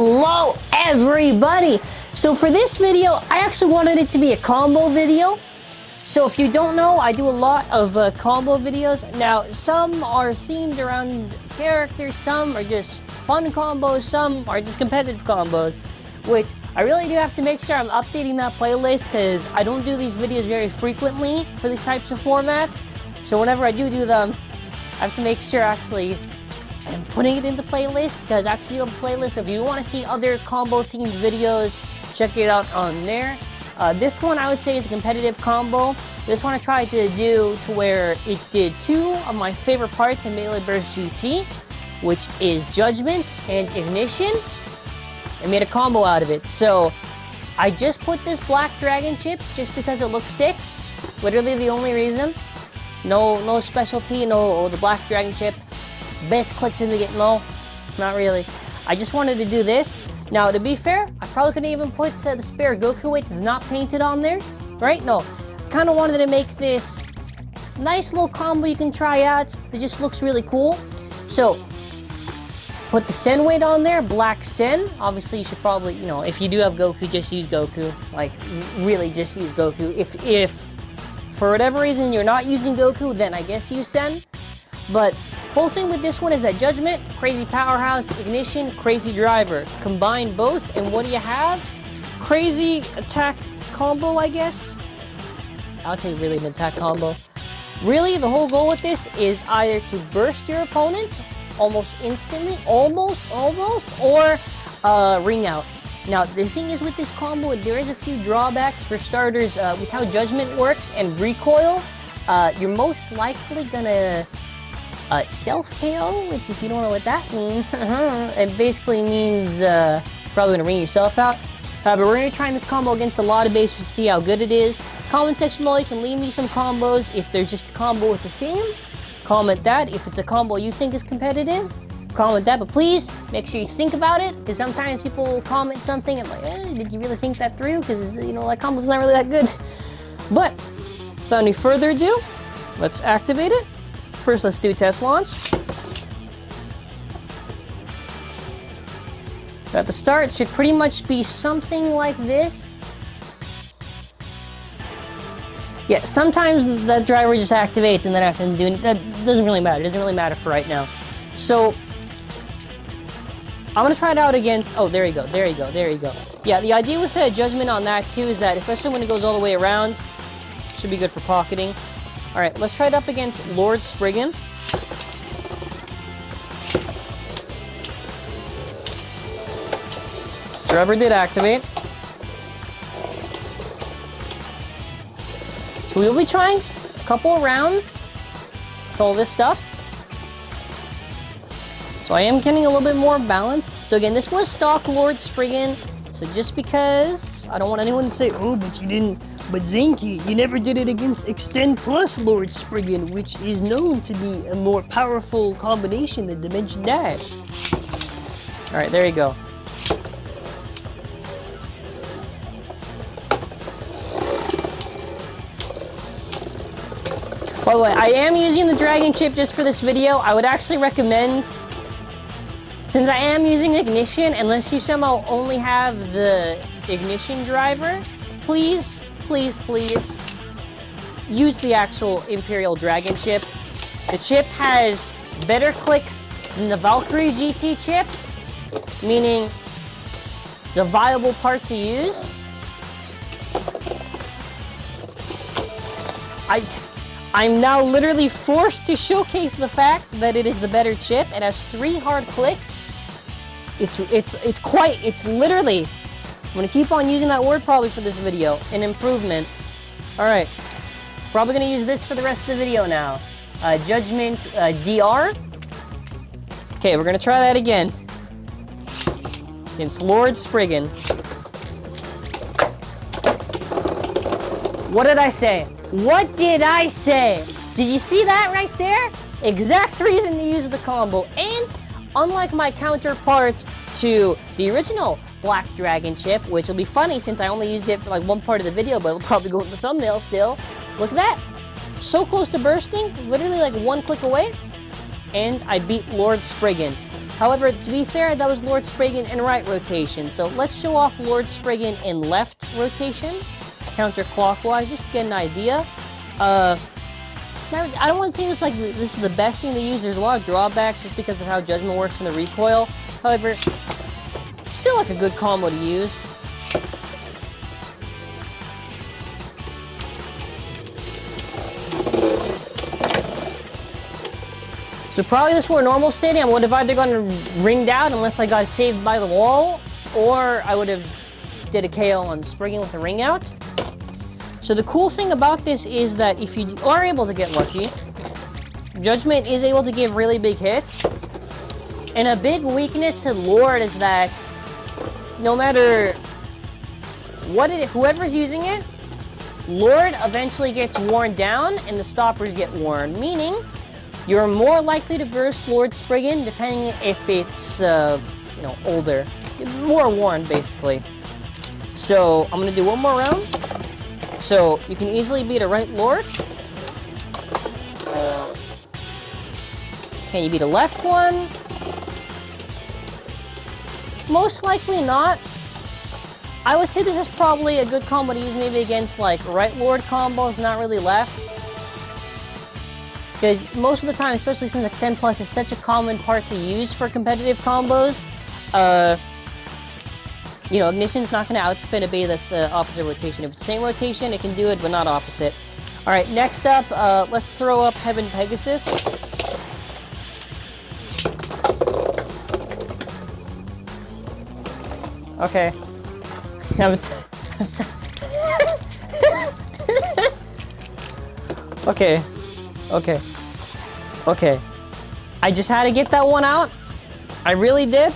Hello everybody! So for this video, I actually wanted it to be a combo video. So if you don't know, I do a lot of combo videos. Now, some are themed around characters, some are just fun combos, some are just competitive combos, which I really do have to make sure I'm updating that playlist because I don't do these videos very frequently for these types of formats. So whenever I do them, I have to make sure actually I'm putting it in the playlist because I actually have a playlist. If you want to see other combo themed videos, check it out on there. This one I would say is a competitive combo. This one I tried to do to where it did two of my favorite parts in Beyblade Burst GT, which is Judgement and Ignition. I made a combo out of it. So I just put this black dragon chip just because it looks sick. Literally the only reason. No specialty, no the black dragon chip. Best clicks in the game. No, not really. I just wanted to do this. Now, to be fair, I probably couldn't even put the spare Goku weight that's not painted on there, right? No, kind of wanted to make this nice little combo you can try out that just looks really cool. So, put the Sen weight on there, black Sen. Obviously, you should probably, if you do have Goku, just use Goku. Like, really just use Goku. If for whatever reason you're not using Goku, then I guess use Sen. But whole thing with this one is that Judgement, crazy powerhouse, Ignition, crazy driver. Combine both, and what do you have? Crazy attack combo, I guess. I would say really an attack combo. Really, the whole goal with this is either to burst your opponent almost instantly, almost, or ring out. Now, the thing is with this combo, there is a few drawbacks. For starters, with how Judgement works and recoil, you're most likely gonna self-KO, which if you don't know what that means, it basically means probably gonna ring yourself out. However, we're gonna try this combo against a lot of bases to see how good it is. Comment section below, you can leave me some combos. If there's just a combo with a theme, comment that. If it's a combo you think is competitive, comment that. But please, make sure you think about it, because sometimes people will comment something and I'm like, did you really think that through? Because, that combo's not really that good. But, without any further ado, let's activate it. First, let's do test launch. At the start, it should pretty much be something like this. Yeah, sometimes that driver just activates and then I have to do it. That doesn't really matter. It doesn't really matter for right now. So, I'm gonna try it out against, there you go. Yeah, the idea with Judgement on that too is that, especially when it goes all the way around, should be good for pocketing. Alright, let's try it up against Lord Spriggan. This driver did activate. So we'll be trying a couple of rounds with all this stuff. So I am getting a little bit more balance. So again, this was stock Lord Spriggan. So just because I don't want anyone to say, but you didn't. But Zenki, you never did it against Extend Plus Lord Spriggan, which is known to be a more powerful combination than Dimension Dash. Alright, there you go. By the way, I am using the Dragon Chip just for this video. I would actually recommend, since I am using Ignition, unless you somehow only have the Ignition driver, please use the actual Imperial Dragon chip. The chip has better clicks than the Valkyrie GT chip, meaning it's a viable part to use. I'm now literally forced to showcase the fact that it is the better chip. It has 3 hard clicks. It's literally, I'm gonna keep on using that word probably for this video, an improvement. Alright, probably gonna use this for the rest of the video now. Judgement DR. Okay, we're gonna try that again. Against Lord Spriggan. What did I say? What did I say? Did you see that right there? Exact reason to use the combo. And unlike my counterparts to the original Black Dragon chip, which will be funny since I only used it for like one part of the video, but it'll probably go in the thumbnail still. Look at that. So close to bursting, literally like one click away. And I beat Lord Spriggan. However, to be fair, that was Lord Spriggan in right rotation. So let's show off Lord Spriggan in left rotation, counterclockwise, just to get an idea. I don't want to say this like this is the best thing to use. There's a lot of drawbacks just because of how Judgement works in the recoil. However, still like a good combo to use. So probably this were a normal stadium, I would have either gone ringed out unless I got saved by the wall, or I would have did a KO on Spriggan with a ring out. So the cool thing about this is that if you are able to get lucky, Judgement is able to give really big hits. And a big weakness to Lord is that no matter whoever's using it, Lord eventually gets worn down and the stoppers get worn, meaning you're more likely to burst Lord Spriggan depending if it's, you know, older. More worn, basically. So, I'm gonna do one more round. So, you can easily beat a right Lord. Can you beat a left one? Most likely not. I would say this is probably a good combo to use maybe against, like, right Lord combos, not really left. Because most of the time, especially since Extend Plus is such a common part to use for competitive combos, you know, Ignition's not going to outspin a bait that's opposite rotation. If it's the same rotation, it can do it, but not opposite. Alright, next up, let's throw up Heaven Pegasus. Okay. Okay. Okay. Okay. I just had to get that one out. I really did.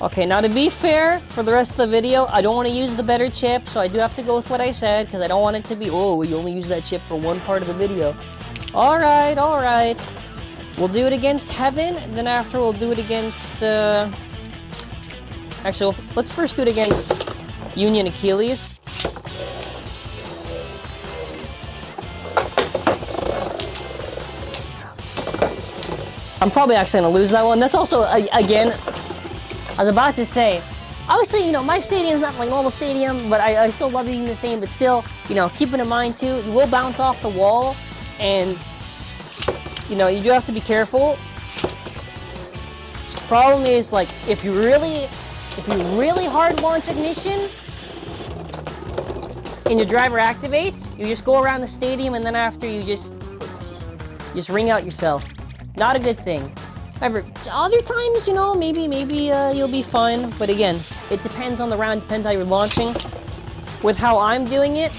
Okay, now to be fair, for the rest of the video, I don't want to use the better chip, so I do have to go with what I said, because I don't want it to be, oh, you only use that chip for one part of the video. Alright, alright. We'll do it against Heaven, and then after we'll do it against, Actually, let's first do it against Union Achilles. I'm probably actually going to lose that one. That's also, again, I was about to say, obviously, you know, my stadium's not like normal stadium, but I still love using this stadium, but still, you know, keeping in mind too, you will bounce off the wall, and, you know, you do have to be careful. The problem is, like, if you really hard launch Ignition, and your driver activates, you just go around the stadium, and then after you just ring out yourself. Not a good thing. However, other times, you know, maybe you'll be fine. But again, it depends on the round, depends how you're launching. With how I'm doing it,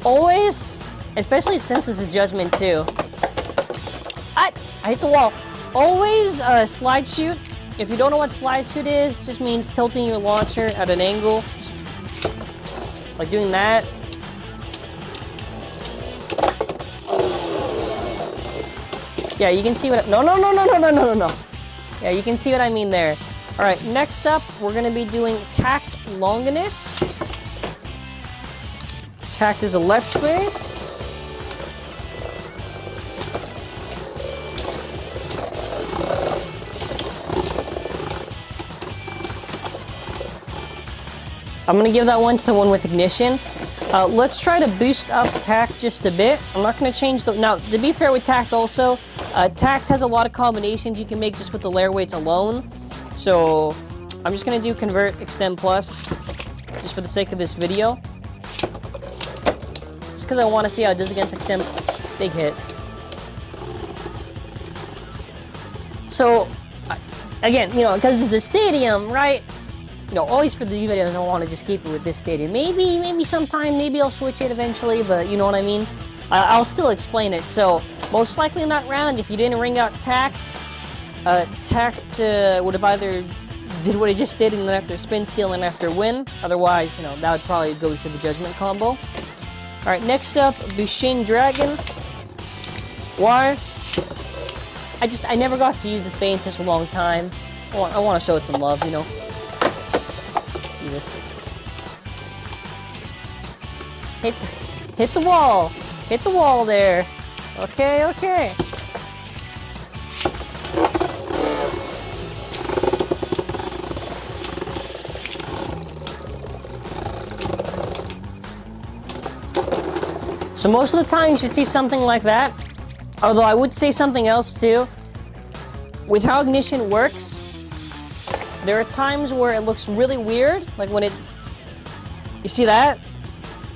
always, especially since this is Judgement too. I hit the wall. Always slide shoot. If you don't know what slide shoot is, it just means tilting your launcher at an angle. Just like doing that. Yeah, you can see what, no. Yeah, you can see what I mean there. All right, next up, we're gonna be doing Tact Longinus. Tact is a left swing. I'm gonna give that one to the one with Ignition. Let's try to boost up Tact just a bit. I'm not gonna change the, now, to be fair with Tact also, Tact has a lot of combinations you can make just with the layer weights alone. So, I'm just gonna do Convert Extend Plus, just for the sake of this video. Just because I want to see how it does against Extend. Big hit. So, again, you know, because it's the stadium, right? You know, always for these videos, I want to just keep it with this stadium. Maybe sometime, maybe I'll switch it eventually, but you know what I mean? I'll still explain it. So, most likely in that round, if you didn't ring out Tact, Tact would have either did what it just did and then after spin steal and after win. Otherwise, you know, that would probably go to the Judgement combo. Alright, next up, Bushin Dragon. Why? I never got to use this bait in such a long time. I want to show it some love, you know. Jesus. Hit the wall. Hit the wall there. Okay. So most of the time you should see something like that. Although I would say something else too. With how ignition works, there are times where it looks really weird, like when it... You see that?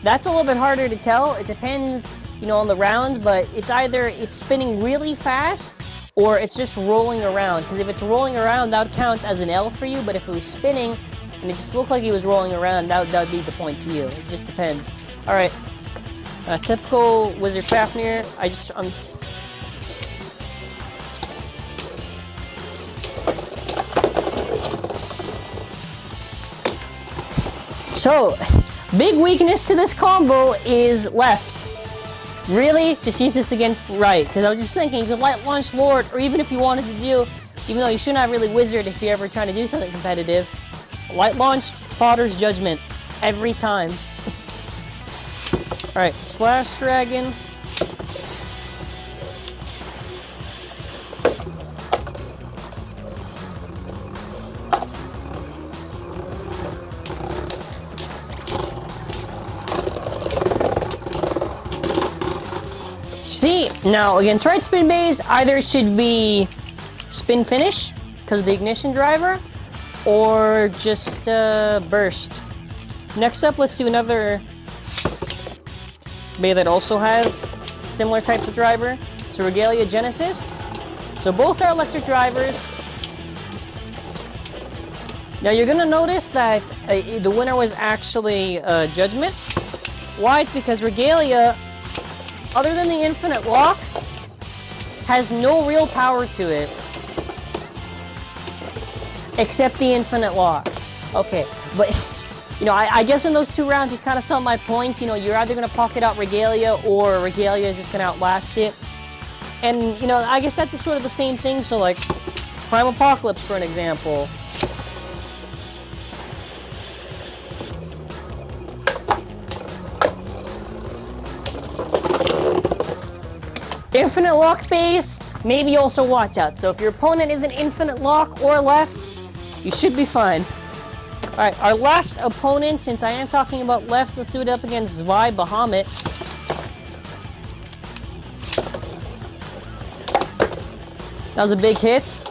That's a little bit harder to tell. It depends, you know, on the rounds, but it's either it's spinning really fast or it's just rolling around. Because if it's rolling around, that would count as an L for you, but if it was spinning and it just looked like it was rolling around, that would be the point to you. It just depends. All right, typical Wizard Fafnir. So, big weakness to this combo is left. Really? Just use this against right. Because I was just thinking, you could light launch Lord, or even if you wanted to do, even though you should not really Wizard if you're ever trying to do something competitive, light launch Father's Judgment every time. Alright, Slash Dragon. See, now against right spin bays, either it should be spin finish because of the ignition driver, or just burst. Next up, let's do another bay that also has similar types of driver. So Regalia Genesis. So both are electric drivers. Now you're gonna notice that the winner was actually Judgement. Why? It's because Regalia, other than the infinite lock, has no real power to it. Except the infinite lock. Okay, but, you know, I guess in those two rounds, you kind of saw my point. You know, you're either going to pocket out Regalia, or Regalia is just going to outlast it. And, you know, I guess that's sort of the same thing. So, like, Prime Apocalypse, for an example. Infinite lock base, maybe also watch out. So if your opponent is an infinite lock or left, you should be fine. Alright, our last opponent, since I am talking about left, let's do it up against Zwei Bahamut. That was a big hit.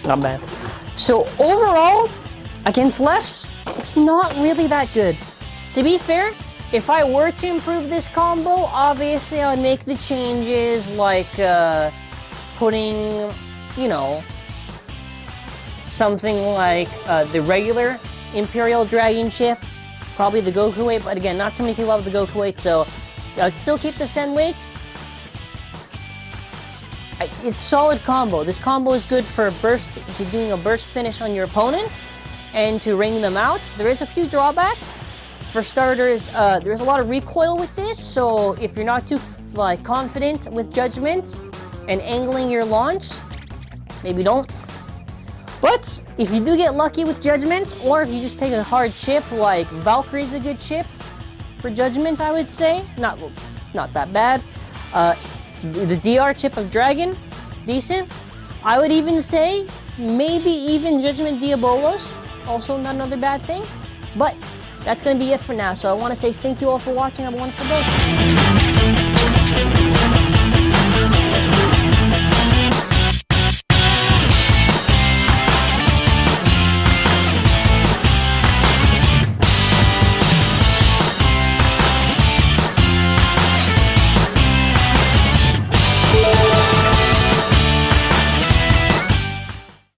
Not bad. So overall, against lefts, it's not really that good. To be fair, if I were to improve this combo, obviously I'd make the changes like putting, you know, something like the regular Imperial Dragon chip, probably the Goku weight, but again, not too many people have the Goku weight, so I'd still keep the Sen weight. It's a solid combo. This combo is good for doing a burst finish on your opponents and to ring them out. There is a few drawbacks. For starters, there's a lot of recoil with this, so if you're not too confident with Judgement and angling your launch, maybe don't. But if you do get lucky with Judgement, or if you just pick a hard chip, like Valkyrie's a good chip for Judgement, I would say. Not that bad. The DR chip of Dragon, decent. I would even say maybe even Judgement Diabolos, also not another bad thing. But that's going to be it for now. So I want to say thank you all for watching. Have a wonderful day.